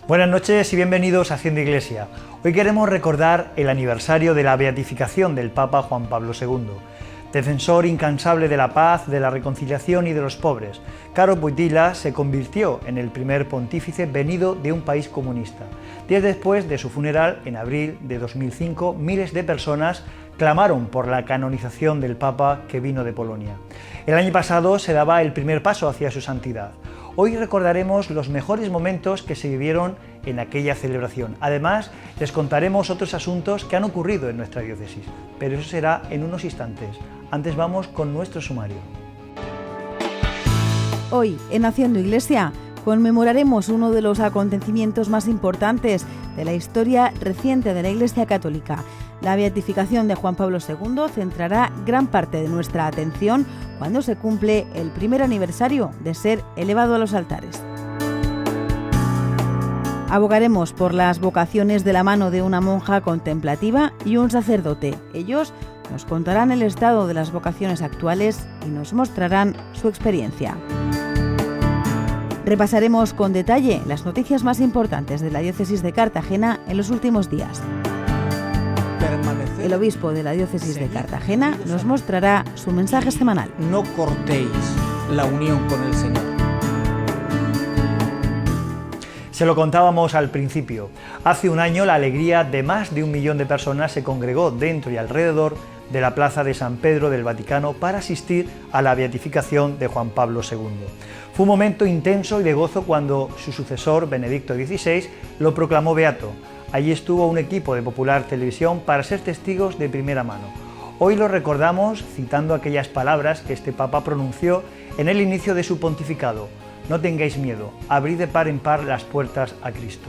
Buenas noches y bienvenidos a Haciendo Iglesia. Hoy queremos recordar el aniversario de la beatificación del Papa Juan Pablo II. Defensor incansable de la paz, de la reconciliación y de los pobres, Karol Wojtyła se convirtió en el primer pontífice venido de un país comunista. Días después de su funeral, en abril de 2005, miles de personas clamaron por la canonización del Papa que vino de Polonia. El año pasado se daba el primer paso hacia su santidad. Hoy recordaremos los mejores momentos que se vivieron en aquella celebración. Además, les contaremos otros asuntos que han ocurrido en nuestra diócesis, pero eso será en unos instantes. Antes vamos con nuestro sumario. Hoy, en Haciendo Iglesia, conmemoraremos uno de los acontecimientos más importantes de la historia reciente de la Iglesia Católica. La beatificación de Juan Pablo II centrará gran parte de nuestra atención cuando se cumple el primer aniversario de ser elevado a los altares. Abogaremos por las vocaciones de la mano de una monja contemplativa y un sacerdote. Ellos nos contarán el estado de las vocaciones actuales y nos mostrarán su experiencia. Repasaremos con detalle las noticias más importantes de la diócesis de Cartagena en los últimos días. El obispo de la diócesis de Cartagena nos mostrará su mensaje semanal. No cortéis la unión con el Señor. Se lo contábamos al principio. Hace un año la alegría de más de 1 millón de personas se congregó dentro y alrededor de la plaza de San Pedro del Vaticano para asistir a la beatificación de Juan Pablo II. Fue un momento intenso y de gozo cuando su sucesor, Benedicto XVI, lo proclamó beato. Allí estuvo un equipo de Popular Televisión para ser testigos de primera mano. Hoy lo recordamos citando aquellas palabras que este Papa pronunció en el inicio de su pontificado. No tengáis miedo, abrid de par en par las puertas a Cristo.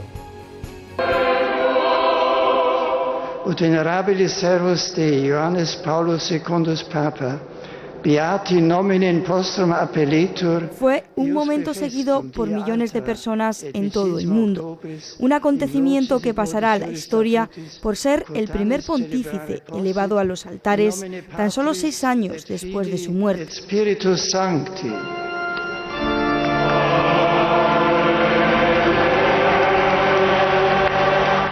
Ut venerabilis servus Dei, Johannes Paulus II Papa, beati nomine postrum appellitur. Fue un momento seguido por millones de personas en todo el mundo. Un acontecimiento que pasará a la historia por ser el primer pontífice elevado a los altares tan solo 6 años después de su muerte.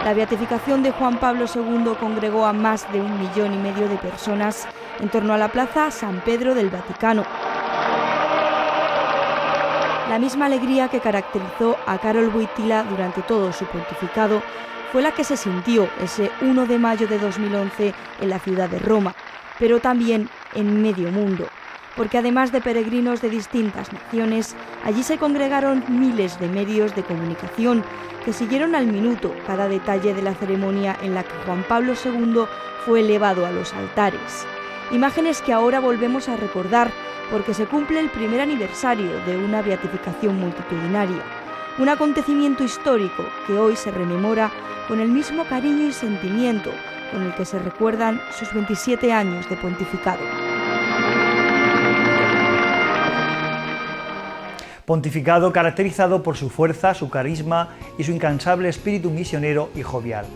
La beatificación de Juan Pablo II congregó a más de 1,5 millones de personas en torno a la plaza San Pedro del Vaticano. La misma alegría que caracterizó a Karol Wojtyła durante todo su pontificado fue la que se sintió ese 1 de mayo de 2011 en la ciudad de Roma, pero también en medio mundo, porque además de peregrinos de distintas naciones, allí se congregaron miles de medios de comunicación que siguieron al minuto cada detalle de la ceremonia en la que Juan Pablo II fue elevado a los altares. Imágenes que ahora volvemos a recordar porque se cumple el primer aniversario de una beatificación multitudinaria, un acontecimiento histórico que hoy se rememora con el mismo cariño y sentimiento con el que se recuerdan sus 27 años de pontificado. Pontificado caracterizado por su fuerza, su carisma y su incansable espíritu misionero y jovial.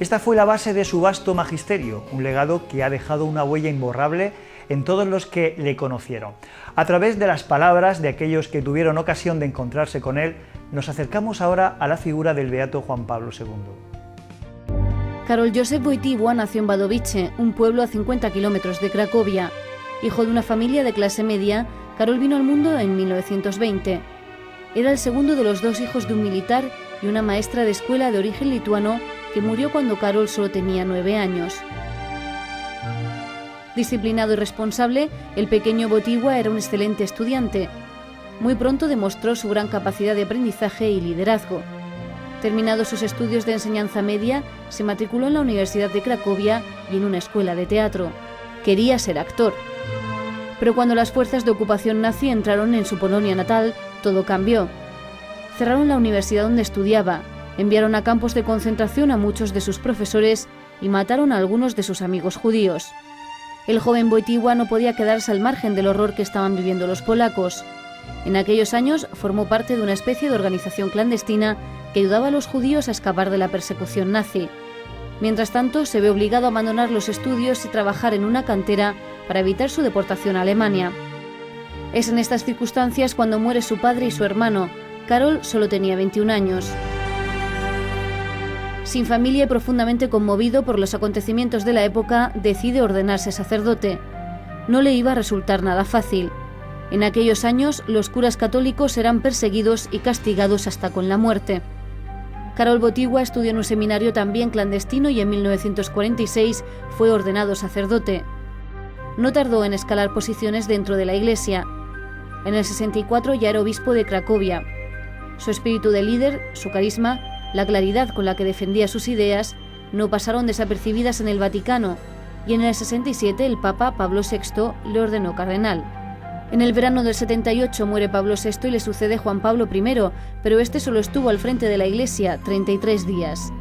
Esta fue la base de su vasto magisterio, un legado que ha dejado una huella imborrable en todos los que le conocieron. A través de las palabras de aquellos que tuvieron ocasión de encontrarse con él, nos acercamos ahora a la figura del beato Juan Pablo II. Karol Józef Wojtyła nació en Wadowice, un pueblo a 50 kilómetros de Cracovia. Hijo de una familia de clase media, Karol vino al mundo en 1920. Era el segundo de los 2 hijos de un militar y una maestra de escuela de origen lituano que murió cuando Karol solo tenía 9 años. Disciplinado y responsable, el pequeño Wojtyła era un excelente estudiante. Muy pronto demostró su gran capacidad de aprendizaje y liderazgo. Terminados sus estudios de enseñanza media, se matriculó en la Universidad de Cracovia y en una escuela de teatro. Quería ser actor. Pero cuando las fuerzas de ocupación nazi entraron en su Polonia natal, todo cambió. Cerraron la universidad donde estudiaba, enviaron a campos de concentración a muchos de sus profesores y mataron a algunos de sus amigos judíos. El joven Wojtyła no podía quedarse al margen del horror que estaban viviendo los polacos. En aquellos años formó parte de una especie de organización clandestina que ayudaba a los judíos a escapar de la persecución nazi. Mientras tanto, se ve obligado a abandonar los estudios y trabajar en una cantera para evitar su deportación a Alemania. Es en estas circunstancias cuando muere su padre y su hermano. Karol solo tenía 21 años. Sin familia y profundamente conmovido por los acontecimientos de la época, decide ordenarse sacerdote. No le iba a resultar nada fácil. En aquellos años, los curas católicos eran perseguidos y castigados hasta con la muerte. Karol Wojtyła estudió en un seminario también clandestino y en 1946 fue ordenado sacerdote. No tardó en escalar posiciones dentro de la Iglesia. En el 64 ya era obispo de Cracovia. Su espíritu de líder, su carisma, la claridad con la que defendía sus ideas, no pasaron desapercibidas en el Vaticano, y en el 67 el Papa Pablo VI le ordenó cardenal. En el verano del 78 muere Pablo VI y le sucede Juan Pablo I, pero este solo estuvo al frente de la Iglesia 33 días.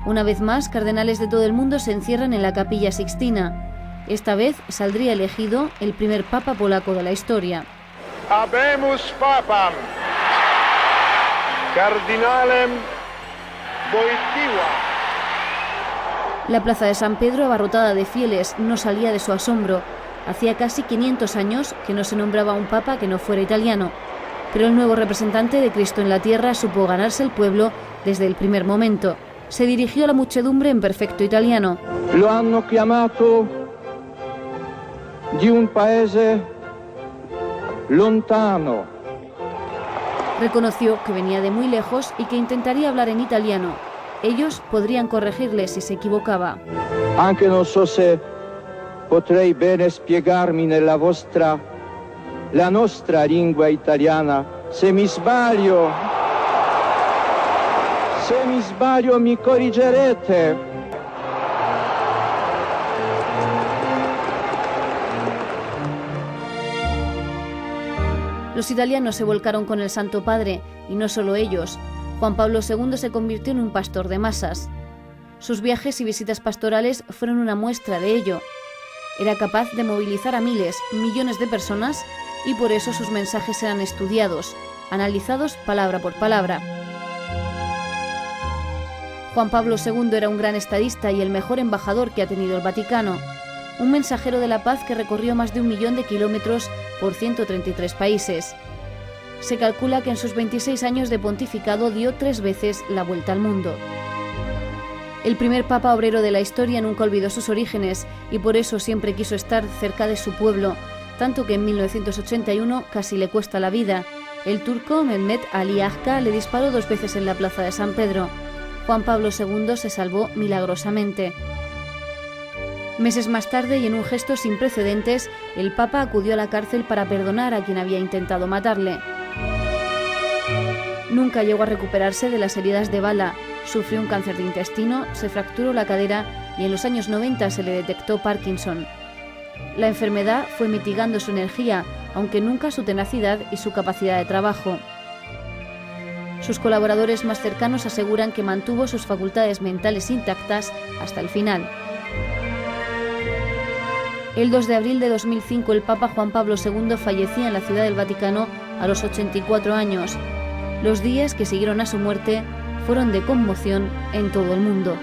Una vez más, cardenales de todo el mundo se encierran en la Capilla Sixtina. Esta vez saldría elegido el primer papa polaco de la historia. Habemus papam, cardinalem Wojtyła. La plaza de San Pedro, abarrotada de fieles, no salía de su asombro. Hacía casi 500 años que no se nombraba un papa que no fuera italiano. Pero el nuevo representante de Cristo en la tierra supo ganarse el pueblo desde el primer momento. Se dirigió a la muchedumbre en perfecto italiano. Lo hanno chiamato di un paese lontano. Reconoció que venía de muy lejos y que intentaría hablar en italiano. Ellos podrían corregirle si se equivocaba. Anche non so se potrei bene spiegarmi nella la nostra lingua italiana. Se mi sbaglio mi corrigerete. Los italianos se volcaron con el Santo Padre, y no solo ellos. Juan Pablo II se convirtió en un pastor de masas. Sus viajes y visitas pastorales fueron una muestra de ello. Era capaz de movilizar a miles, millones de personas, y por eso sus mensajes eran estudiados, analizados palabra por palabra. Juan Pablo II era un gran estadista y el mejor embajador que ha tenido el Vaticano. Un mensajero de la paz que recorrió más de 1 millón de kilómetros por 133 países. Se calcula que en sus 26 años de pontificado dio 3 veces la vuelta al mundo. El primer papa obrero de la historia nunca olvidó sus orígenes y por eso siempre quiso estar cerca de su pueblo, tanto que en 1981 casi le cuesta la vida. El turco Mehmet Ali Agca le disparó 2 veces en la plaza de San Pedro. Juan Pablo II se salvó milagrosamente. Meses más tarde y en un gesto sin precedentes, el Papa acudió a la cárcel para perdonar a quien había intentado matarle. Nunca llegó a recuperarse de las heridas de bala, sufrió un cáncer de intestino, se fracturó la cadera y en los años 90 se le detectó Parkinson. La enfermedad fue mitigando su energía, aunque nunca su tenacidad y su capacidad de trabajo. Sus colaboradores más cercanos aseguran que mantuvo sus facultades mentales intactas hasta el final. El 2 de abril de 2005 el Papa Juan Pablo II fallecía en la Ciudad del Vaticano a los 84 años. Los días que siguieron a su muerte fueron de conmoción en todo el mundo.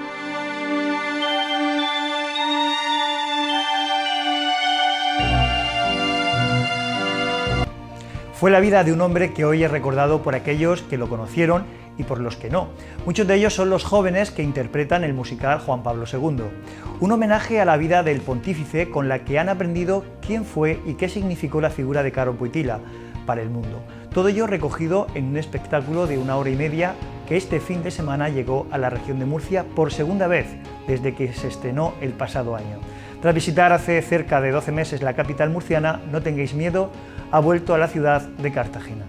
Fue la vida de un hombre que hoy es recordado por aquellos que lo conocieron y por los que no. Muchos de ellos son los jóvenes que interpretan el musical Juan Pablo II. Un homenaje a la vida del pontífice con la que han aprendido quién fue y qué significó la figura de Karol Wojtyła para el mundo. Todo ello recogido en un espectáculo de 1 hora y media que este fin de semana llegó a la región de Murcia por segunda vez desde que se estrenó el pasado año. Tras visitar hace cerca de 12 meses la capital murciana, No tengáis miedo, ha vuelto a la ciudad de Cartagena.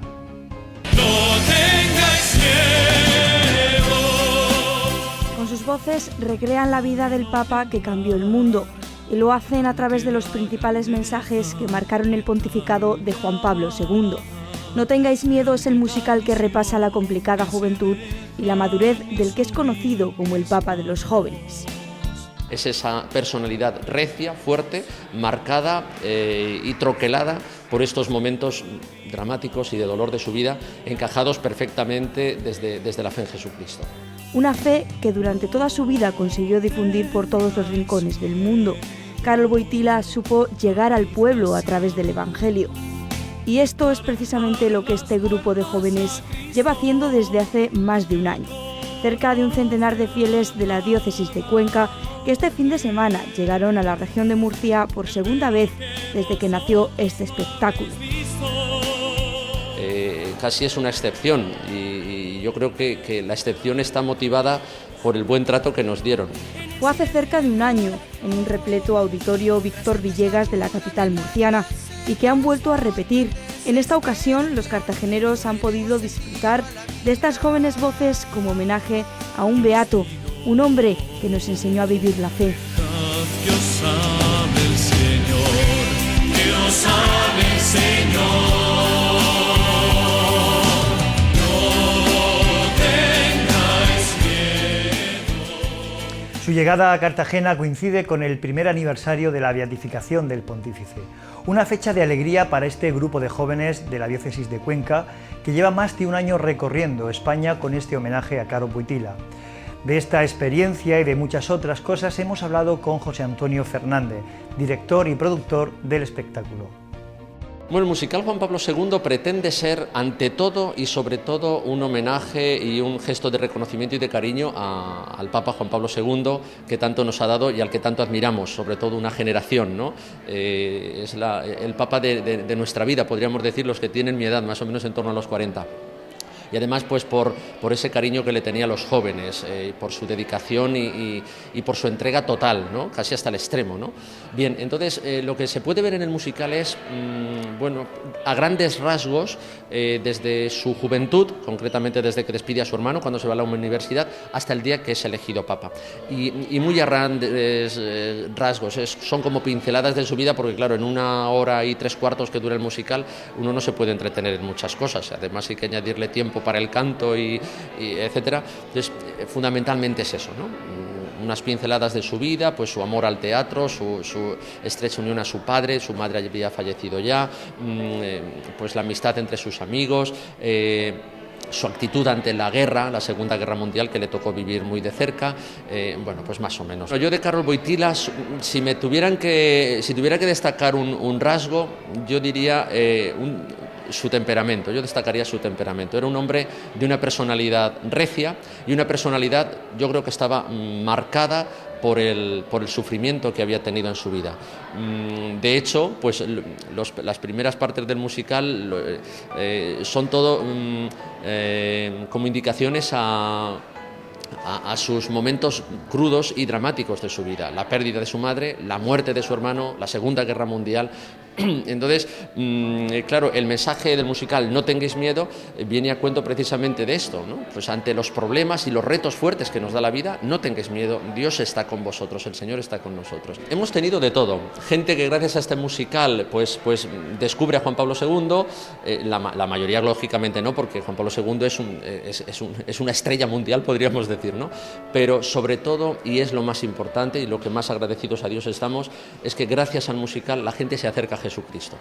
Con sus voces recrean la vida del Papa que cambió el mundo y lo hacen a través de los principales mensajes que marcaron el pontificado de Juan Pablo II. No tengáis miedo es el musical que repasa la complicada juventud y la madurez del que es conocido como el Papa de los jóvenes. Es esa personalidad recia, fuerte, marcada y troquelada por estos momentos dramáticos y de dolor de su vida, encajados perfectamente desde la fe en Jesucristo. Una fe que durante toda su vida consiguió difundir por todos los rincones del mundo. Karol Wojtyła supo llegar al pueblo a través del Evangelio. Y esto es precisamente lo que este grupo de jóvenes lleva haciendo desde hace más de un año. cerca de un centenar de fieles de la diócesis de Cuenca que este fin de semana llegaron a la región de Murcia por segunda vez desde que nació este espectáculo. Casi es una excepción y yo creo que la excepción está motivada por el buen trato que nos dieron. Fue hace cerca de un año en un repleto auditorio Víctor Villegas de la capital murciana y que han vuelto a repetir. En esta ocasión los cartageneros han podido disfrutar de estas jóvenes voces como homenaje a un beato, un hombre que nos enseñó a vivir la fe. Dios sabe el Señor, Dios sabe el Señor. Su llegada a Cartagena coincide con el primer aniversario de la beatificación del pontífice, una fecha de alegría para este grupo de jóvenes de la diócesis de Cuenca que lleva más de un año recorriendo España con este homenaje a Caro Wojtyła. De esta experiencia y de muchas otras cosas hemos hablado con José Antonio Fernández, director y productor del espectáculo. Bueno, el musical Juan Pablo II pretende ser, ante todo y sobre todo, un homenaje y un gesto de reconocimiento y de cariño al Papa Juan Pablo II, que tanto nos ha dado y al que tanto admiramos, sobre todo una generación, ¿no? Es el Papa de nuestra vida, podríamos decir, los que tienen mi edad, más o menos en torno a los 40. Y además pues por ese cariño que le tenía a los jóvenes, por su dedicación y por su entrega total, ¿no? Casi hasta el extremo, ¿no? Bien, entonces lo que se puede ver en el musical es, bueno, a grandes rasgos, desde su juventud, concretamente desde que despide a su hermano cuando se va a la universidad, hasta el día que es elegido papa. Y muy a grandes rasgos, son como pinceladas de su vida, porque claro, en 1 hora y 3/4 que dura el musical, uno no se puede entretener en muchas cosas, además hay que añadirle tiempo para el canto y etcétera. Entonces, fundamentalmente es eso, ¿no? Unas pinceladas de su vida, pues su amor al teatro, su estrecha unión a su padre, su madre había fallecido ya, pues la amistad entre sus amigos, su actitud ante la guerra, la Segunda Guerra Mundial, que le tocó vivir muy de cerca, bueno, pues más o menos. Yo de Karol Wojtyła, si tuviera que destacar un rasgo, yo diría su temperamento, yo destacaría su temperamento. Era un hombre de una personalidad recia y una personalidad, yo creo que estaba marcada por el sufrimiento que había tenido en su vida. De hecho, pues las primeras partes del musical son todo como indicaciones a sus momentos crudos y dramáticos de su vida, la pérdida de su madre, la muerte de su hermano, la Segunda Guerra Mundial. Entonces, claro, el mensaje del musical No tengáis miedo viene a cuento precisamente de esto, ¿no? Pues ante los problemas y los retos fuertes que nos da la vida, no tengáis miedo, Dios está con vosotros, el Señor está con nosotros. Hemos tenido de todo, gente que gracias a este musical pues descubre a Juan Pablo II, la mayoría lógicamente no, porque Juan Pablo II es una estrella mundial, podríamos decir, ¿no? Pero sobre todo, y es lo más importante y lo que más agradecidos a Dios estamos, es que gracias al musical la gente se acerca a Jesucristo.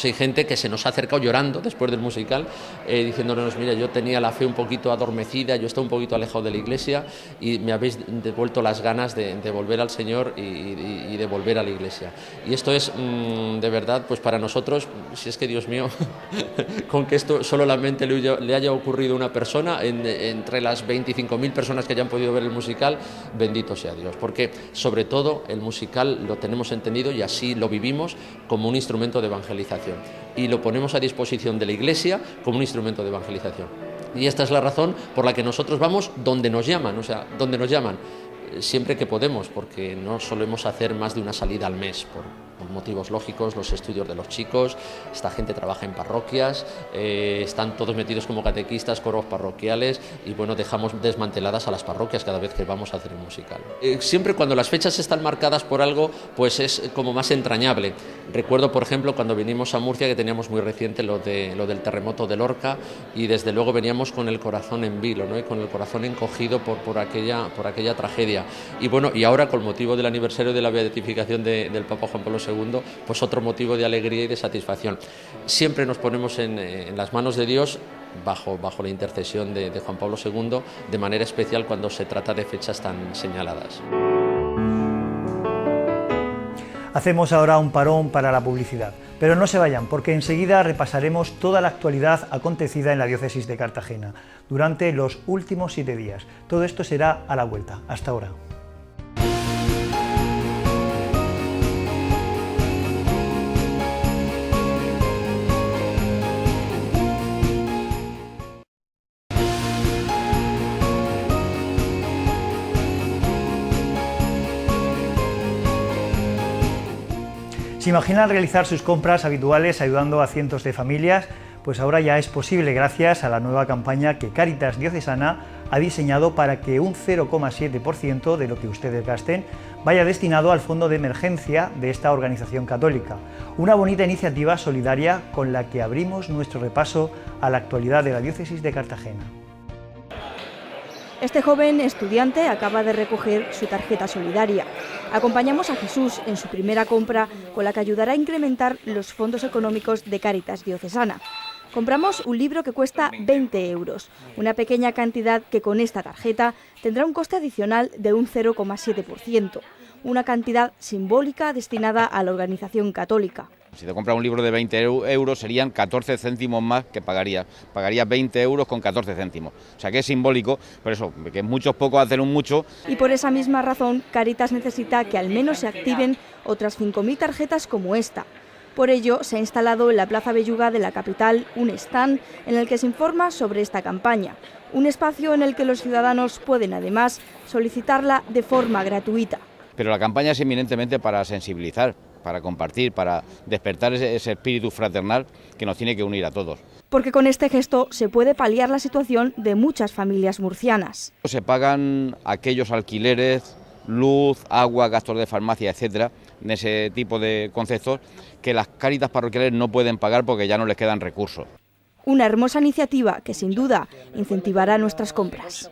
Hay gente que se nos ha acercado llorando después del musical, diciéndonos, mira, yo tenía la fe un poquito adormecida, yo estaba un poquito alejado de la iglesia y me habéis devuelto las ganas de volver al Señor y de volver a la iglesia. Y esto es, de verdad, pues para nosotros, si es que Dios mío, con que esto solamente le haya ocurrido a una persona, entre las 25.000 personas que hayan podido ver el musical, bendito sea Dios, porque sobre todo el musical lo tenemos entendido y así lo vivimos como un instrumento de evangelización. Y lo ponemos a disposición de la Iglesia como un instrumento de evangelización. Y esta es la razón por la que nosotros vamos donde nos llaman, siempre que podemos, porque no solemos hacer más de una salida al mes, por motivos lógicos, los estudios de los chicos, esta gente trabaja en parroquias, están todos metidos como catequistas, coros parroquiales, y bueno, dejamos desmanteladas a las parroquias cada vez que vamos a hacer el musical. Siempre cuando las fechas están marcadas por algo, pues es como más entrañable. Recuerdo, por ejemplo, cuando vinimos a Murcia, que teníamos muy reciente lo del terremoto de Lorca, y desde luego veníamos con el corazón en vilo, ¿no? Y con el corazón encogido por aquella tragedia. Y bueno, y ahora con motivo del aniversario de la beatificación del Papa Juan Pablo II, pues otro motivo de alegría y de satisfacción. Siempre nos ponemos en las manos de Dios, bajo la intercesión de Juan Pablo II, de manera especial cuando se trata de fechas tan señaladas. Hacemos ahora un parón para la publicidad, pero no se vayan porque enseguida repasaremos toda la actualidad acontecida en la diócesis de Cartagena durante los últimos 7 días. Todo esto será a la vuelta. Hasta ahora. ¿Se imaginan realizar sus compras habituales ayudando a cientos de familias? Pues ahora ya es posible gracias a la nueva campaña que Cáritas Diocesana ha diseñado para que un 0,7% de lo que ustedes gasten vaya destinado al fondo de emergencia de esta organización católica. Una bonita iniciativa solidaria con la que abrimos nuestro repaso a la actualidad de la diócesis de Cartagena. Este joven estudiante acaba de recoger su tarjeta solidaria. Acompañamos a Jesús en su primera compra con la que ayudará a incrementar los fondos económicos de Cáritas Diocesana. Compramos un libro que cuesta 20 euros, una pequeña cantidad que con esta tarjeta tendrá un coste adicional de un 0,7%, una cantidad simbólica destinada a la organización católica. Si te compras un libro de 20 euros serían 14 céntimos más que pagarías. Pagarías 20 euros con 14 céntimos. O sea que es simbólico, por eso, que muchos pocos hacen un mucho. Y por esa misma razón, Cáritas necesita que al menos se activen otras 5.000 tarjetas como esta. Por ello, se ha instalado en la Plaza Belluga de la capital un stand en el que se informa sobre esta campaña. Un espacio en el que los ciudadanos pueden además solicitarla de forma gratuita. Pero la campaña es eminentemente para sensibilizar, para compartir, para despertar ese espíritu fraternal que nos tiene que unir a todos. Porque con este gesto se puede paliar la situación de muchas familias murcianas. Se pagan aquellos alquileres, luz, agua, gastos de farmacia, etcétera, en ese tipo de conceptos que las Cáritas parroquiales no pueden pagar porque ya no les quedan recursos. Una hermosa iniciativa que sin duda incentivará nuestras compras.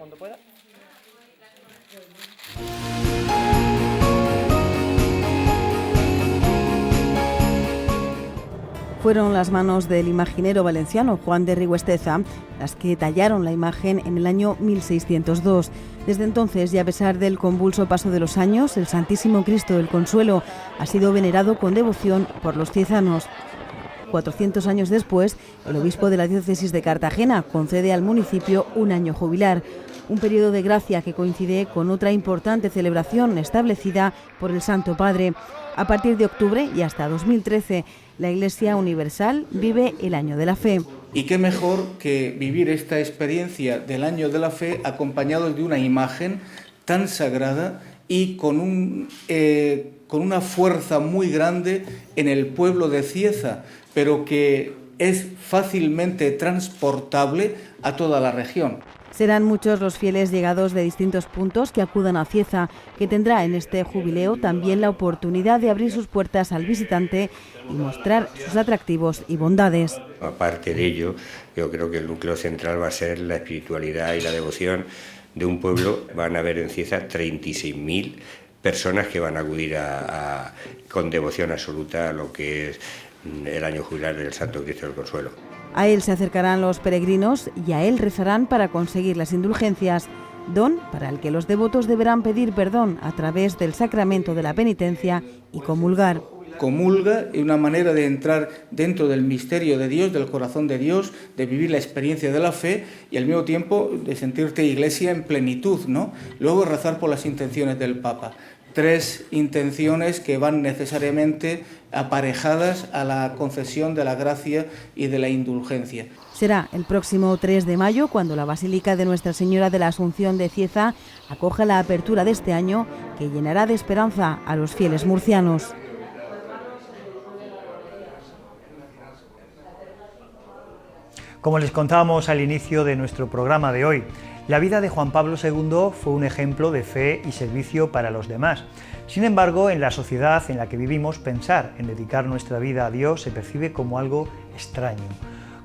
Fueron las manos del imaginero valenciano Juan de Rigüesteza las que tallaron la imagen en el año 1602. Desde entonces, y a pesar del convulso paso de los años, el Santísimo Cristo del Consuelo ha sido venerado con devoción por los ciezanos. 400 años después, el obispo de la diócesis de Cartagena concede al municipio un año jubilar, un periodo de gracia que coincide con otra importante celebración establecida por el Santo Padre. A partir de octubre y hasta 2013, la Iglesia Universal vive el Año de la Fe. Y qué mejor que vivir esta experiencia del Año de la Fe acompañado de una imagen tan sagrada y con una fuerza muy grande en el pueblo de Cieza, pero que es fácilmente transportable a toda la región. Serán muchos los fieles llegados de distintos puntos que acudan a Cieza, que tendrá en este jubileo también la oportunidad de abrir sus puertas al visitante y mostrar sus atractivos y bondades. Aparte de ello, yo creo que el núcleo central va a ser la espiritualidad y la devoción de un pueblo. Van a haber en Cieza 36.000 personas que van a acudir con devoción absoluta a lo que es el año jubilar del Santo Cristo del Consuelo. A él se acercarán los peregrinos y a él rezarán para conseguir las indulgencias, don para el que los devotos deberán pedir perdón a través del sacramento de la penitencia y comulgar. Comulga es una manera de entrar dentro del misterio de Dios, del corazón de Dios, de vivir la experiencia de la fe y al mismo tiempo de sentirte iglesia en plenitud, ¿no? Luego rezar por las intenciones del Papa. 3 intenciones que van necesariamente aparejadas a la concesión de la gracia y de la indulgencia. Será el próximo 3 de mayo cuando la Basílica de Nuestra Señora de la Asunción de Cieza acoja la apertura de este año que llenará de esperanza a los fieles murcianos. Como les contábamos al inicio de nuestro programa de hoy, la vida de Juan Pablo II fue un ejemplo de fe y servicio para los demás. Sin embargo, en la sociedad en la que vivimos, pensar en dedicar nuestra vida a Dios se percibe como algo extraño.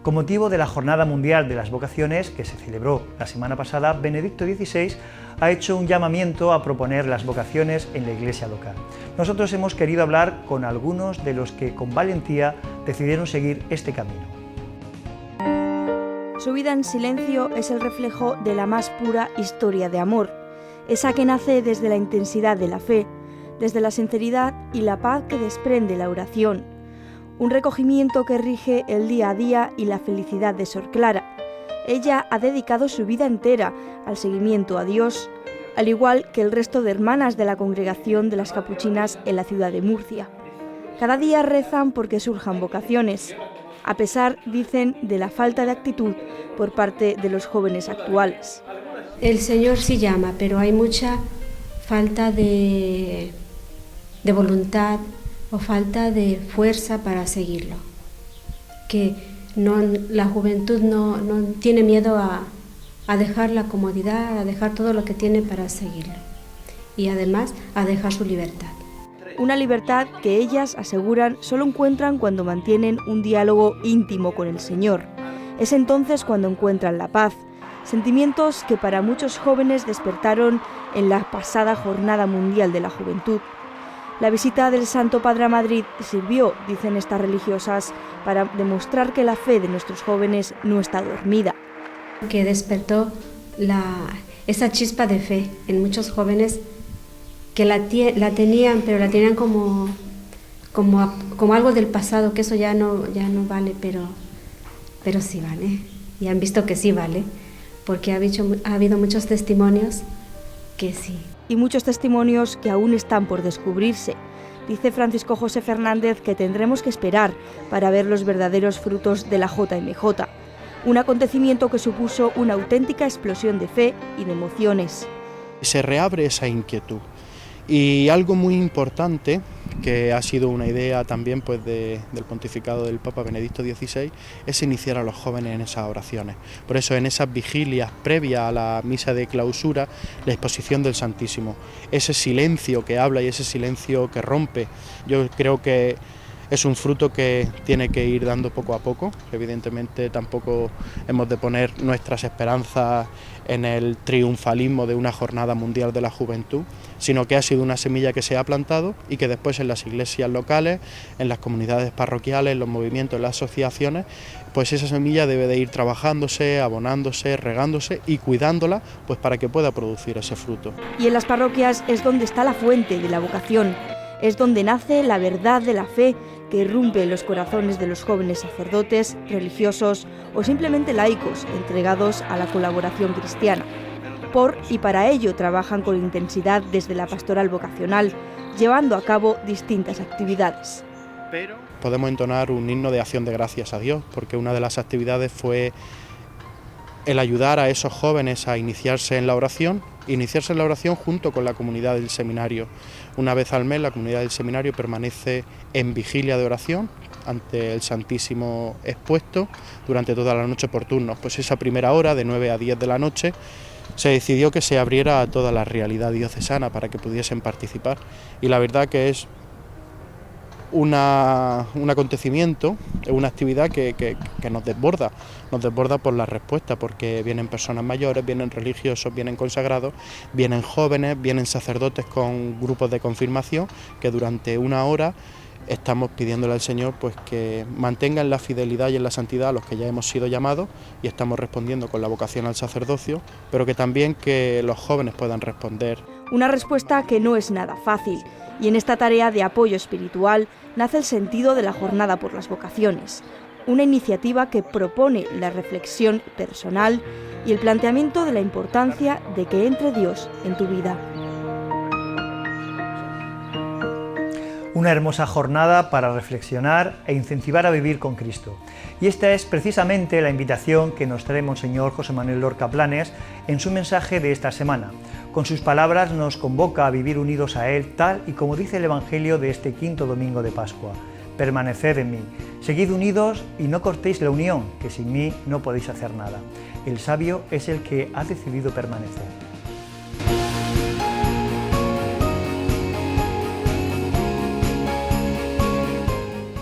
Con motivo de la Jornada Mundial de las Vocaciones, que se celebró la semana pasada, Benedicto XVI ha hecho un llamamiento a proponer las vocaciones en la iglesia local. Nosotros hemos querido hablar con algunos de los que con valentía decidieron seguir este camino. Su vida en silencio es el reflejo de la más pura historia de amor, esa que nace desde la intensidad de la fe, desde la sinceridad y la paz que desprende la oración. Un recogimiento que rige el día a día y la felicidad de Sor Clara. Ella ha dedicado su vida entera al seguimiento a Dios, al igual que el resto de hermanas de la congregación de las Capuchinas en la ciudad de Murcia. Cada día rezan porque surjan vocaciones, a pesar, dicen, de la falta de actitud por parte de los jóvenes actuales. El Señor sí llama, pero hay mucha falta de voluntad o falta de fuerza para seguirlo. Que la juventud no tiene miedo a dejar la comodidad, a dejar todo lo que tiene para seguirlo. Y además a dejar su libertad. Una libertad que ellas aseguran solo encuentran cuando mantienen un diálogo íntimo con el Señor. Es entonces cuando encuentran la paz, sentimientos que para muchos jóvenes despertaron en la pasada Jornada Mundial de la Juventud. La visita del Santo Padre a Madrid sirvió, dicen estas religiosas, para demostrar que la fe de nuestros jóvenes no está dormida. Que despertó esa chispa de fe en muchos jóvenes que la tenían, pero la tenían como algo del pasado, que eso ya no vale, pero sí vale. Y han visto que sí vale, porque ha habido muchos testimonios que sí. Y muchos testimonios que aún están por descubrirse. Dice Francisco José Fernández que tendremos que esperar para ver los verdaderos frutos de la JMJ, un acontecimiento que supuso una auténtica explosión de fe y de emociones. Se reabre esa inquietud. Y algo muy importante, que ha sido una idea también del pontificado del Papa Benedicto XVI, es iniciar a los jóvenes en esas oraciones. Por eso en esas vigilias previas a la misa de clausura, la exposición del Santísimo, ese silencio que habla y ese silencio que rompe, yo creo que es un fruto que tiene que ir dando poco a poco. Evidentemente tampoco hemos de poner nuestras esperanzas en el triunfalismo de una jornada mundial de la juventud, sino que ha sido una semilla que se ha plantado y que después en las iglesias locales, en las comunidades parroquiales, en los movimientos, en las asociaciones, pues esa semilla debe de ir trabajándose, abonándose, regándose y cuidándola, pues para que pueda producir ese fruto. Y en las parroquias es donde está la fuente de la vocación, es donde nace la verdad de la fe que irrumpe en los corazones de los jóvenes sacerdotes, religiosos o simplemente laicos entregados a la colaboración cristiana. Por y para ello trabajan con intensidad desde la pastoral vocacional, llevando a cabo distintas actividades. Podemos entonar un himno de acción de gracias a Dios, porque una de las actividades fue el ayudar a esos jóvenes a iniciarse en la oración junto con la comunidad del seminario. Una vez al mes la comunidad del seminario permanece en vigilia de oración ante el Santísimo expuesto durante toda la noche por turnos. Pues esa primera hora, de 9 a 10 de la noche, se decidió que se abriera a toda la realidad diocesana para que pudiesen participar. Y la verdad que es un acontecimiento, una actividad que nos desborda por la respuesta, porque vienen personas mayores, vienen religiosos, vienen consagrados, vienen jóvenes, vienen sacerdotes con grupos de confirmación, que durante una hora estamos pidiéndole al Señor pues que mantenga en la fidelidad y en la santidad a los que ya hemos sido llamados, y estamos respondiendo con la vocación al sacerdocio, pero que también que los jóvenes puedan responder. Una respuesta que no es nada fácil, y en esta tarea de apoyo espiritual nace el sentido de la Jornada por las Vocaciones, una iniciativa que propone la reflexión personal y el planteamiento de la importancia de que entre Dios en tu vida. Una hermosa jornada para reflexionar e incentivar a vivir con Cristo. Y esta es precisamente la invitación que nos trae Monseñor José Manuel Lorca Planes en su mensaje de esta semana. Con sus palabras nos convoca a vivir unidos a Él, tal y como dice el Evangelio de este quinto domingo de Pascua. Permaneced en mí, seguid unidos y no cortéis la unión, que sin mí no podéis hacer nada. El sabio es el que ha decidido permanecer.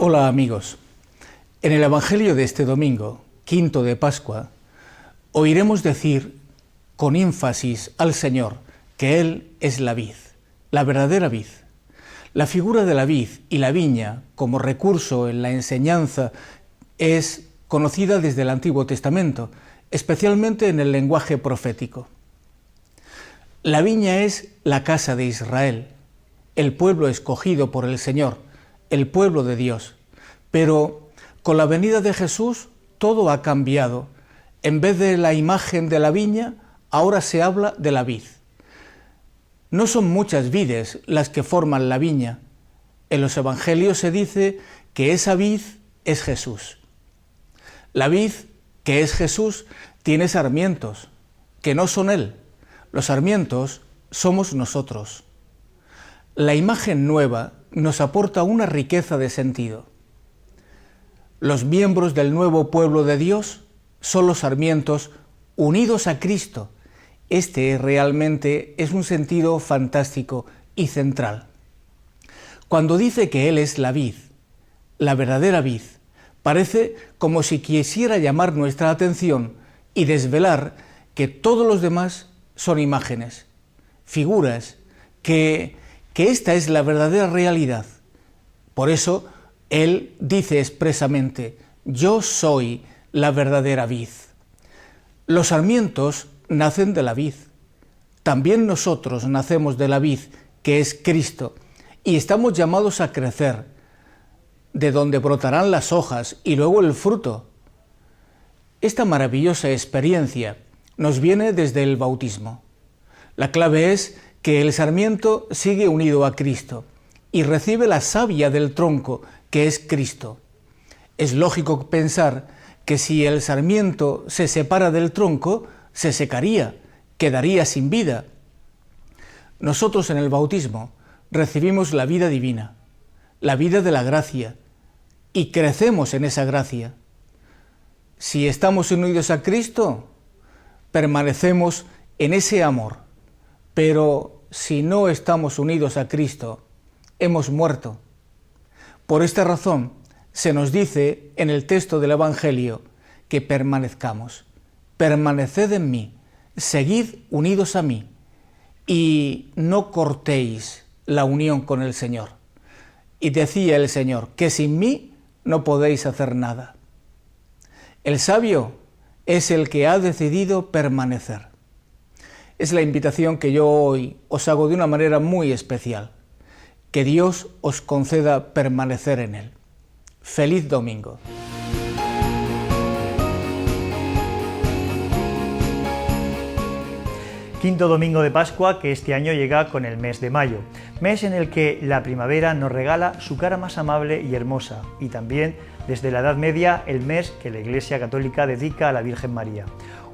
Hola amigos, en el Evangelio de este domingo, quinto de Pascua, oiremos decir con énfasis al Señor que Él es la vid, la verdadera vid. La figura de la vid y la viña como recurso en la enseñanza es conocida desde el Antiguo Testamento, especialmente en el lenguaje profético. La viña es la casa de Israel, el pueblo escogido por el Señor, el pueblo de Dios. Pero con la venida de Jesús todo ha cambiado. En vez de la imagen de la viña, ahora se habla de la vid. No son muchas vides las que forman la viña. En los evangelios se dice que esa vid es Jesús. La vid, que es Jesús, tiene sarmientos, que no son Él. Los sarmientos somos nosotros. La imagen nueva nos aporta una riqueza de sentido. Los miembros del nuevo pueblo de Dios son los sarmientos unidos a Cristo. Este realmente es un sentido fantástico y central. Cuando dice que Él es la vid, la verdadera vid, parece como si quisiera llamar nuestra atención y desvelar que todos los demás son imágenes, figuras, que esta es la verdadera realidad. Por eso, Él dice expresamente, yo soy la verdadera vid. Los sarmientos nacen de la vid. También nosotros nacemos de la vid, que es Cristo, y estamos llamados a crecer, de donde brotarán las hojas y luego el fruto. Esta maravillosa experiencia nos viene desde el bautismo. La clave es que el sarmiento sigue unido a Cristo y recibe la savia del tronco, que es Cristo. Es lógico pensar que si el sarmiento se separa del tronco, se secaría, quedaría sin vida. Nosotros en el bautismo recibimos la vida divina, la vida de la gracia, y crecemos en esa gracia. Si estamos unidos a Cristo, permanecemos en ese amor, pero si no estamos unidos a Cristo, hemos muerto. Por esta razón, se nos dice en el texto del Evangelio que permanezcamos. Permaneced en mí, seguid unidos a mí, y no cortéis la unión con el Señor. Y decía el Señor, que sin mí no podéis hacer nada. El sabio es el que ha decidido permanecer. Es la invitación que yo hoy os hago de una manera muy especial. Que Dios os conceda permanecer en Él. ¡Feliz domingo! Quinto domingo de Pascua, que este año llega con el mes de mayo, mes en el que la primavera nos regala su cara más amable y hermosa, y también, desde la Edad Media, el mes que la Iglesia Católica dedica a la Virgen María,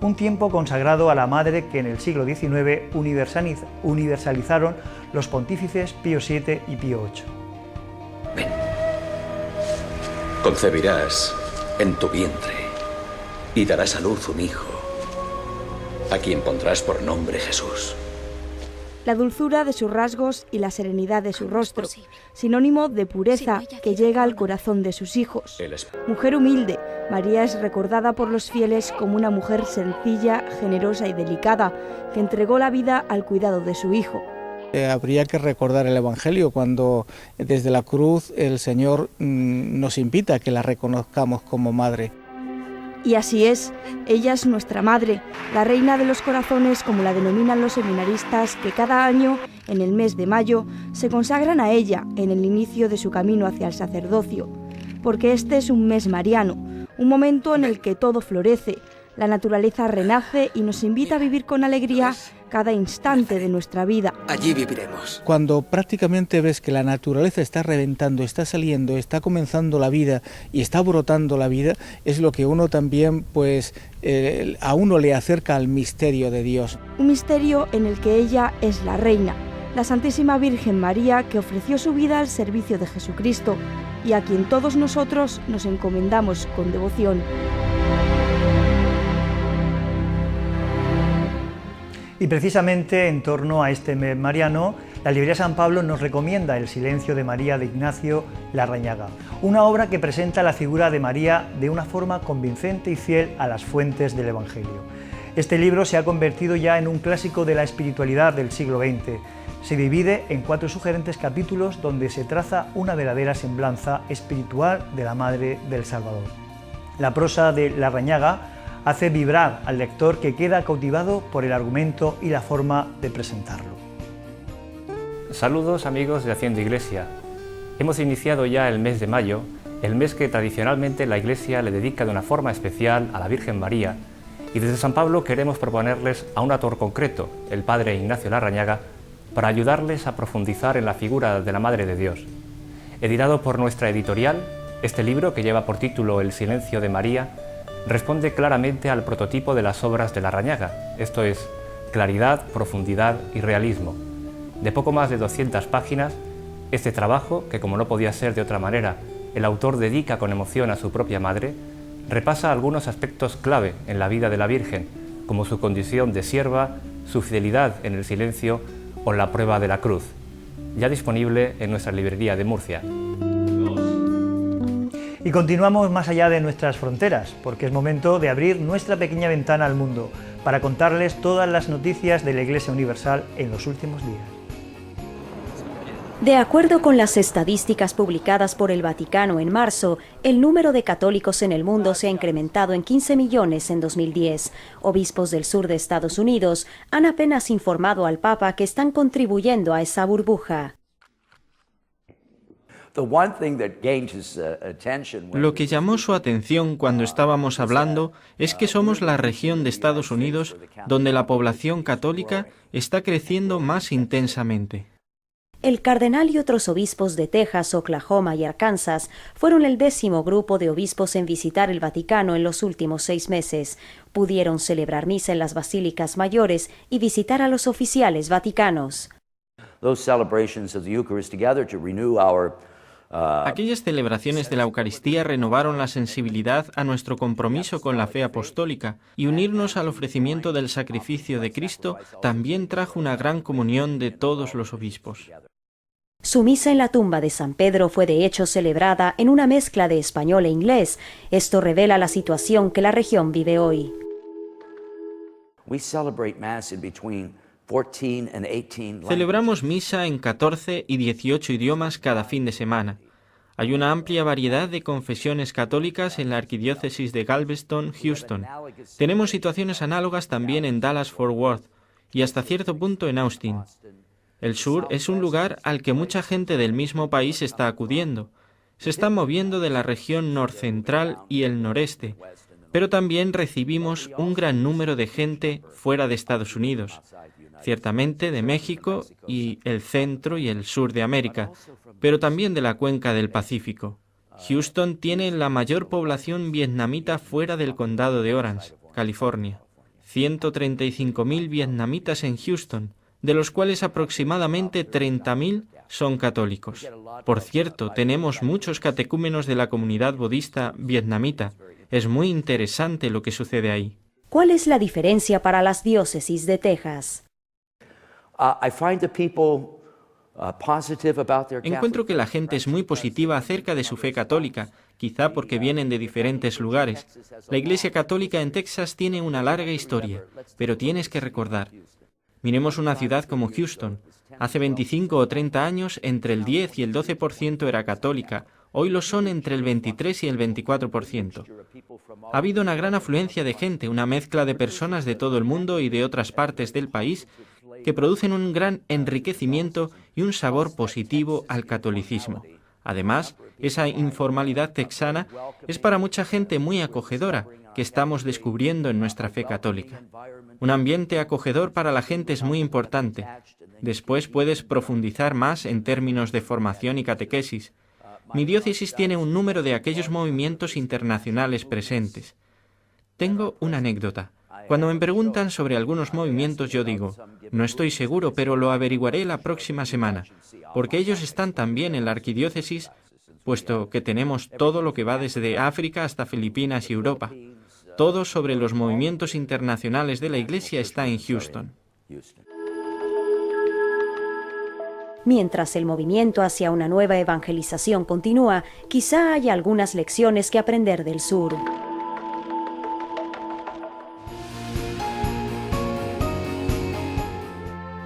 un tiempo consagrado a la Madre que en el siglo XIX universalizaron los pontífices Pío VII y Pío VIII. Ven. Concebirás en tu vientre y darás a luz un hijo, a quien pondrás por nombre Jesús. La dulzura de sus rasgos y la serenidad de su rostro, sinónimo de pureza que llega al corazón de sus hijos. Mujer humilde, María es recordada por los fieles como una mujer sencilla, generosa y delicada, que entregó la vida al cuidado de su hijo. Habría que recordar el Evangelio cuando desde la cruz el Señor nos invita a que la reconozcamos como madre. Y así es, ella es nuestra madre, la reina de los corazones, como la denominan los seminaristas que cada año, en el mes de mayo, se consagran a ella en el inicio de su camino hacia el sacerdocio, porque este es un mes mariano, un momento en el que todo florece, la naturaleza renace y nos invita a vivir con alegría cada instante de nuestra vida. Allí viviremos. Cuando prácticamente ves que la naturaleza está reventando, está saliendo, está comenzando la vida y está brotando la vida, es lo que uno también, a uno le acerca al misterio de Dios. Un misterio en el que ella es la reina, la Santísima Virgen María, que ofreció su vida al servicio de Jesucristo y a quien todos nosotros nos encomendamos con devoción. Y precisamente en torno a este mes mariano, la librería San Pablo nos recomienda El silencio de María de Ignacio Larrañaga, una obra que presenta la figura de María de una forma convincente y fiel a las fuentes del Evangelio. Este libro se ha convertido ya en un clásico de la espiritualidad del siglo XX. Se divide en 4 sugerentes capítulos donde se traza una verdadera semblanza espiritual de la Madre del Salvador. La prosa de Larrañaga hace vibrar al lector, que queda cautivado por el argumento y la forma de presentarlo. Saludos amigos de Haciendo Iglesia. Hemos iniciado ya el mes de mayo, el mes que tradicionalmente la Iglesia le dedica de una forma especial a la Virgen María, y desde San Pablo queremos proponerles a un autor concreto, el Padre Ignacio Larrañaga, para ayudarles a profundizar en la figura de la Madre de Dios. Editado por nuestra editorial, este libro, que lleva por título El silencio de María, responde claramente al prototipo de las obras de Larrañaga, esto es, claridad, profundidad y realismo. De poco más de 200 páginas, este trabajo, que como no podía ser de otra manera, el autor dedica con emoción a su propia madre, repasa algunos aspectos clave en la vida de la Virgen, como su condición de sierva, su fidelidad en el silencio o la prueba de la cruz. Ya disponible en nuestra librería de Murcia. Y continuamos más allá de nuestras fronteras, porque es momento de abrir nuestra pequeña ventana al mundo, para contarles todas las noticias de la Iglesia Universal en los últimos días. De acuerdo con las estadísticas publicadas por el Vaticano en marzo, el número de católicos en el mundo se ha incrementado en 15 millones en 2010. Obispos del sur de Estados Unidos han apenas informado al Papa que están contribuyendo a esa burbuja. Lo que llamó su atención cuando estábamos hablando es que somos la región de Estados Unidos donde la población católica está creciendo más intensamente. El cardenal y otros obispos de Texas, Oklahoma y Arkansas fueron el 10º grupo de obispos en visitar el Vaticano en los últimos 6 meses. Pudieron celebrar misa en las basílicas mayores y visitar a los oficiales vaticanos. Aquellas celebraciones de la Eucaristía renovaron la sensibilidad a nuestro compromiso con la fe apostólica, y unirnos al ofrecimiento del sacrificio de Cristo también trajo una gran comunión de todos los obispos. Su misa en la tumba de San Pedro fue de hecho celebrada en una mezcla de español e inglés. Esto revela la situación que la región vive hoy. Celebramos misa en 14 y 18 idiomas cada fin de semana. Hay una amplia variedad de confesiones católicas en la arquidiócesis de Galveston, Houston. Tenemos situaciones análogas también en Dallas-Fort Worth y hasta cierto punto en Austin. El sur es un lugar al que mucha gente del mismo país está acudiendo. Se están moviendo de la región norcentral y el noreste, pero también recibimos un gran número de gente fuera de Estados Unidos, ciertamente de México y el centro y el sur de América, pero también de la cuenca del Pacífico. Houston tiene la mayor población vietnamita fuera del condado de Orange, California. 135.000 vietnamitas en Houston, de los cuales aproximadamente 30.000 son católicos. Por cierto, tenemos muchos catecúmenos de la comunidad budista vietnamita. Es muy interesante lo que sucede ahí. ¿Cuál es la diferencia para las diócesis de Texas? Encuentro que la gente es muy positiva acerca de su fe católica, quizá porque vienen de diferentes lugares. La Iglesia Católica en Texas tiene una larga historia, pero tienes que recordar. Miremos una ciudad como Houston. Hace 25 o 30 años, entre el 10 y el 12% era católica. Hoy lo son entre el 23 y el 24%. Ha habido una gran afluencia de gente, una mezcla de personas de todo el mundo y de otras partes del país que producen un gran enriquecimiento y un sabor positivo al catolicismo. Además, esa informalidad texana es para mucha gente muy acogedora, que estamos descubriendo en nuestra fe católica. Un ambiente acogedor para la gente es muy importante. Después puedes profundizar más en términos de formación y catequesis. Mi diócesis tiene un número de aquellos movimientos internacionales presentes. Tengo una anécdota. Cuando me preguntan sobre algunos movimientos, yo digo, no estoy seguro, pero lo averiguaré la próxima semana, porque ellos están también en la arquidiócesis, puesto que tenemos todo lo que va desde África hasta Filipinas y Europa. Todo sobre los movimientos internacionales de la Iglesia está en Houston. Mientras el movimiento hacia una nueva evangelización continúa, quizá haya algunas lecciones que aprender del sur.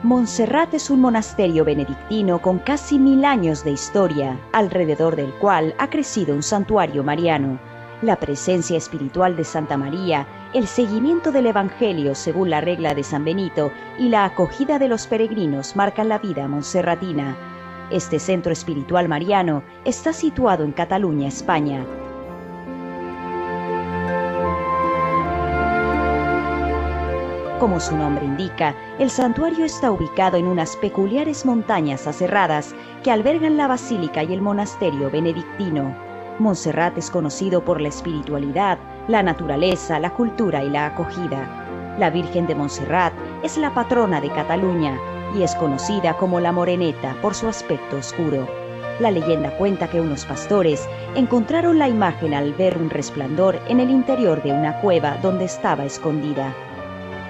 Montserrat es un monasterio benedictino con casi 1000 años de historia, alrededor del cual ha crecido un santuario mariano. La presencia espiritual de Santa María, el seguimiento del Evangelio según la regla de San Benito y la acogida de los peregrinos marcan la vida monserratina. Este centro espiritual mariano está situado en Cataluña, España. Como su nombre indica, el santuario está ubicado en unas peculiares montañas aserradas que albergan la basílica y el monasterio benedictino. Montserrat es conocido por la espiritualidad, la naturaleza, la cultura y la acogida. La Virgen de Montserrat es la patrona de Cataluña y es conocida como la Moreneta por su aspecto oscuro. La leyenda cuenta que unos pastores encontraron la imagen al ver un resplandor en el interior de una cueva donde estaba escondida.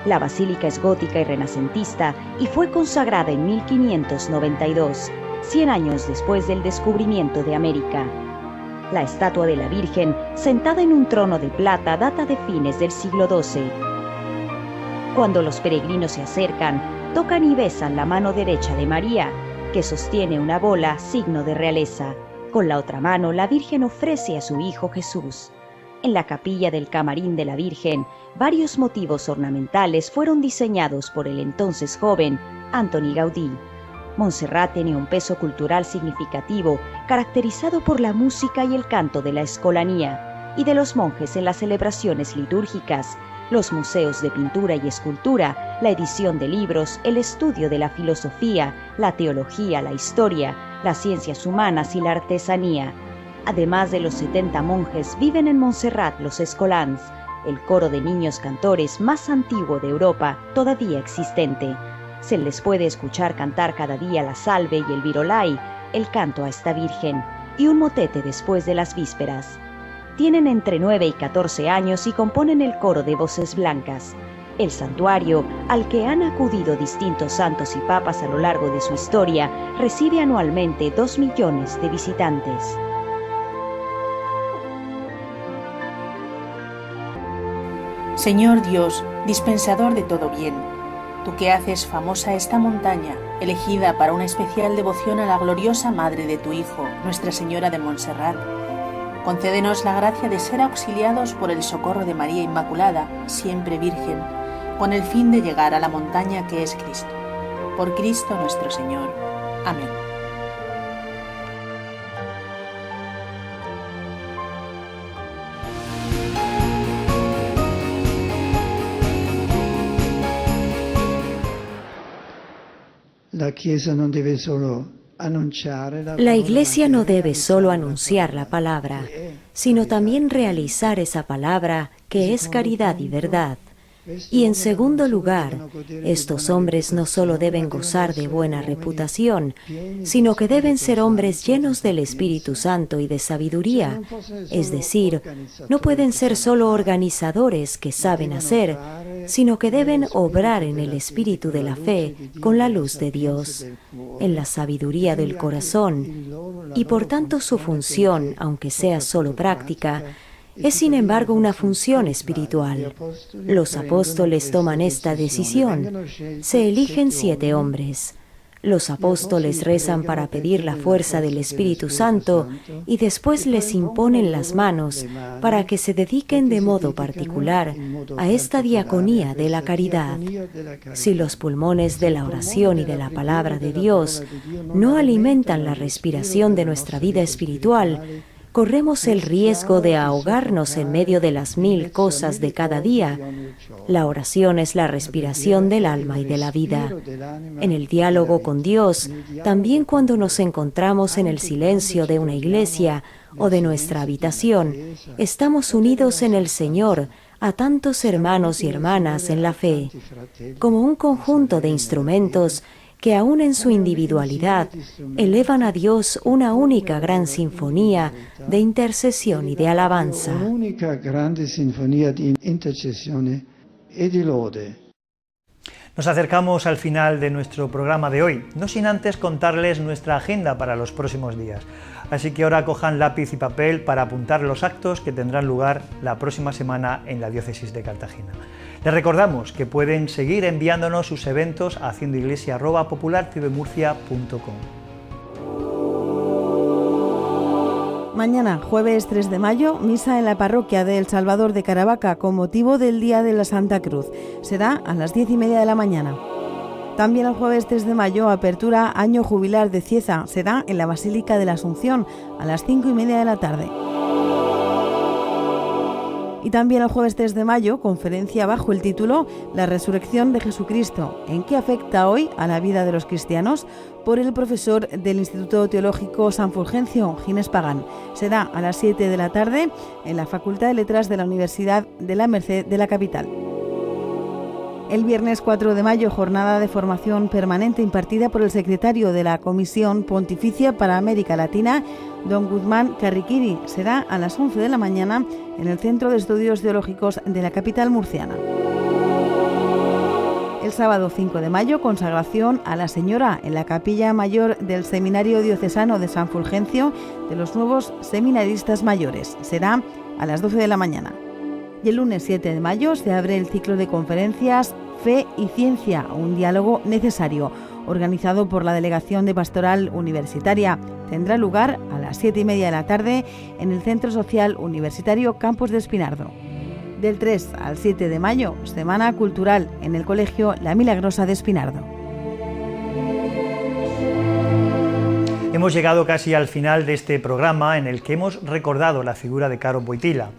La basílica es gótica y renacentista y fue consagrada en 1592, 100 años después del descubrimiento de América. La estatua de la Virgen, sentada en un trono de plata, data de fines del siglo XII. Cuando los peregrinos se acercan, tocan y besan la mano derecha de María, que sostiene una bola, signo de realeza. Con la otra mano, la Virgen ofrece a su Hijo Jesús. En la capilla del Camarín de la Virgen, varios motivos ornamentales fueron diseñados por el entonces joven Antoni Gaudí. Montserrat tiene un peso cultural significativo, caracterizado por la música y el canto de la escolanía y de los monjes en las celebraciones litúrgicas, los museos de pintura y escultura, la edición de libros, el estudio de la filosofía, la teología, la historia, las ciencias humanas y la artesanía. Además de los 70 monjes, viven en Montserrat los escolans, el coro de niños cantores más antiguo de Europa, todavía existente. Se les puede escuchar cantar cada día la salve y el virolai, el canto a esta Virgen, y un motete después de las vísperas. Tienen entre 9 y 14 años y componen el coro de voces blancas. El santuario, al que han acudido distintos santos y papas a lo largo de su historia, recibe anualmente 2 millones de visitantes. Señor Dios, dispensador de todo bien, tú que haces famosa esta montaña, elegida para una especial devoción a la gloriosa Madre de tu Hijo, Nuestra Señora de Montserrat, concédenos la gracia de ser auxiliados por el socorro de María Inmaculada, siempre Virgen, con el fin de llegar a la montaña que es Cristo. Por Cristo nuestro Señor. Amén. La Iglesia no debe solo anunciar la palabra, sino también realizar esa palabra que es caridad y verdad. Y en segundo lugar, estos hombres no solo deben gozar de buena reputación, sino que deben ser hombres llenos del Espíritu Santo y de sabiduría. Es decir, no pueden ser solo organizadores que saben hacer, sino que deben obrar en el espíritu de la fe con la luz de Dios, en la sabiduría del corazón, y por tanto su función, aunque sea solo práctica, es sin embargo una función espiritual. Los apóstoles toman esta decisión. Se eligen 7 hombres. Los apóstoles rezan para pedir la fuerza del Espíritu Santo y después les imponen las manos para que se dediquen de modo particular a esta diaconía de la caridad. Si los pulmones de la oración y de la palabra de Dios no alimentan la respiración de nuestra vida espiritual, corremos el riesgo de ahogarnos en medio de las 1000 cosas de cada día. La oración es la respiración del alma y de la vida. En el diálogo con Dios, también cuando nos encontramos en el silencio de una iglesia o de nuestra habitación, estamos unidos en el Señor a tantos hermanos y hermanas en la fe, como un conjunto de instrumentos que aún en su individualidad elevan a Dios una única gran sinfonía de intercesión y de alabanza. Una única grande sinfonía de intercesión y de lode. Nos acercamos al final de nuestro programa de hoy, no sin antes contarles nuestra agenda para los próximos días. Así que ahora cojan lápiz y papel para apuntar los actos que tendrán lugar la próxima semana en la diócesis de Cartagena. Les recordamos que pueden seguir enviándonos sus eventos a haciendoiglesia@populartvmurcia.com. Mañana, jueves 3 de mayo, misa en la parroquia de El Salvador de Caravaca con motivo del Día de la Santa Cruz. Será a las 10:30 de la mañana. También el jueves 3 de mayo, apertura año jubilar de Cieza. Será en la Basílica de la Asunción a las 5:30 de la tarde. Y también el jueves 3 de mayo, conferencia bajo el título La resurrección de Jesucristo, ¿en qué afecta hoy a la vida de los cristianos?, por el profesor del Instituto Teológico San Fulgencio, Ginés Pagán. Será a las 7 de la tarde en la Facultad de Letras de la Universidad de la Merced de la capital. El viernes 4 de mayo, jornada de formación permanente impartida por el secretario de la Comisión Pontificia para América Latina, don Guzmán Carriquiri. Será a las 11 de la mañana en el Centro de Estudios Teológicos de la capital murciana. El sábado 5 de mayo, consagración a la Señora en la Capilla Mayor del Seminario Diocesano de San Fulgencio de los nuevos seminaristas mayores. Será a las 12 de la mañana. Y el lunes 7 de mayo se abre el ciclo de conferencias Fe y Ciencia, un diálogo necesario, organizado por la Delegación de Pastoral Universitaria. Tendrá lugar a las 7:30 de la tarde en el Centro Social Universitario Campos de Espinardo. Del 3 al 7 de mayo, Semana Cultural en el Colegio La Milagrosa de Espinardo. Hemos llegado casi al final de este programa en el que hemos recordado la figura de Karol Wojtyla.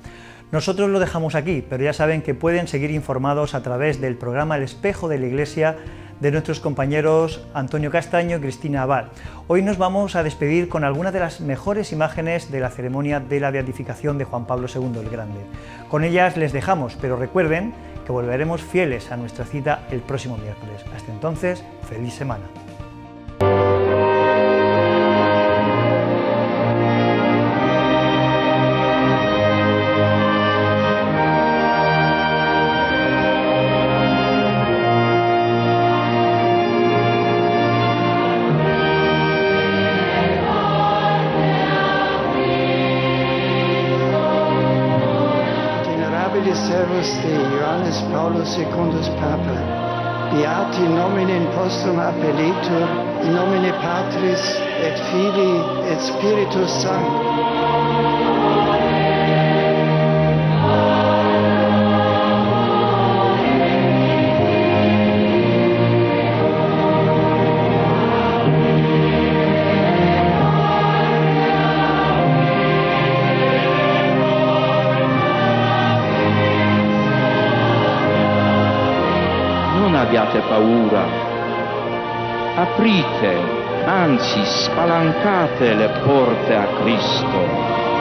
Nosotros lo dejamos aquí, pero ya saben que pueden seguir informados a través del programa El Espejo de la Iglesia de nuestros compañeros Antonio Castaño y Cristina Abad. Hoy nos vamos a despedir con algunas de las mejores imágenes de la ceremonia de la beatificación de Juan Pablo II el Grande. Con ellas les dejamos, pero recuerden que volveremos fieles a nuestra cita el próximo miércoles. Hasta entonces, feliz semana. Servus de Johannes Paulus II Papa, beati nomine postrum appellitur, in nomine Patris et Filii et Spiritus Sancti. Non abbiate paura, aprite, anzi spalancate le porte a Cristo.